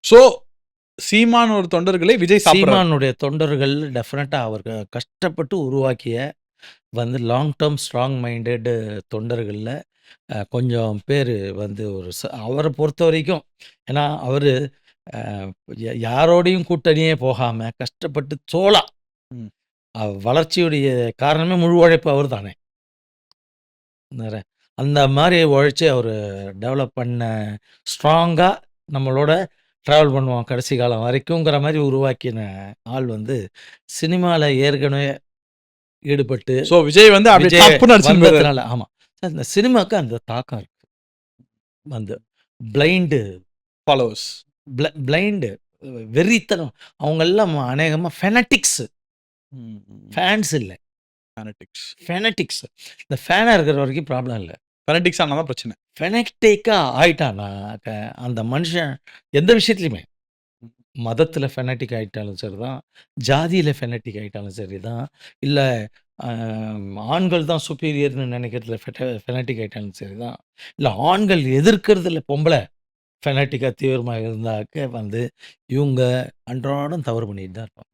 So சீமான் ஒரு தொண்டர்களை விஜய் சாப்பிடுறாரு. சீமானுடைய தொண்டர்கள் டெஃபினட்டா அவர் கஷ்டப்பட்டு உருவாக்கிய லாங் டேர்ம் ஸ்ட்ராங் மைண்டட் தொண்டர்கள்ல கொஞ்சம் பேர் ஒரு அவரை பொறுத்த வரைக்கும், ஏன்னா அவரு யாரோடையும் கூட்டணியே போகாம கஷ்டப்பட்டு சோளா ம். வளர்ச்சியுடைய காரணமே முழு உழைப்பு அவர் தானே. அந்த மாதிரி உழைச்சி அவர் டெவலப் பண்ண ஸ்ட்ராங்காக நம்மளோட ட்ராவல் பண்ணுவோம் கடைசி காலம் வரைக்குங்கிற மாதிரி உருவாக்கின ஆள் சினிமாவில் ஏற்கனவே ஈடுபட்டு ஸோ விஜய் அப்படி விஜய் தப்புன்னு அடிச்சுன்னு போயிறாரு. வந்ததுனால ஆமாம் இந்த சினிமாவுக்கு அந்த தாக்கம் இருக்கு. பிளைண்டு ஃபாலோவர்ஸ் பிளைண்டு வெறித்தனம் அவங்கெல்லாம் அநேகமாக ஃபெனட்டிக்ஸ் ஃபேன்ஸ் இல்லை ஃபெனட்டிக்ஸ். இந்த ஃபேனாக இருக்கிற வரைக்கும் ப்ராப்ளம் இல்லை. ஃபெனட்டிக்ஸ் ஆனால் தான் பிரச்சனை. ஃபெனட்டிக்காக ஆயிட்டானாக்க அந்த மனுஷன் எந்த விஷயத்துலையுமே மதத்தில் ஃபெனட்டிக் ஆகிட்டாலும் சரி தான், ஜாதியில் ஃபெனட்டிக் ஆகிட்டாலும் சரி தான், இல்லை ஆண்கள் தான் சுப்பீரியர்னு நினைக்கிறதுல ஃபெனட்டிக் ஆகிட்டாலும் சரி தான், இல்லை ஆண்கள் எதிர்க்கிறதுல பொம்பளை ஃபெனட்டிக்காக தீவிரமாக இருந்தாக்க இவங்க அன்றாடம் தவறு பண்ணிட்டு தான் இருப்பாங்க.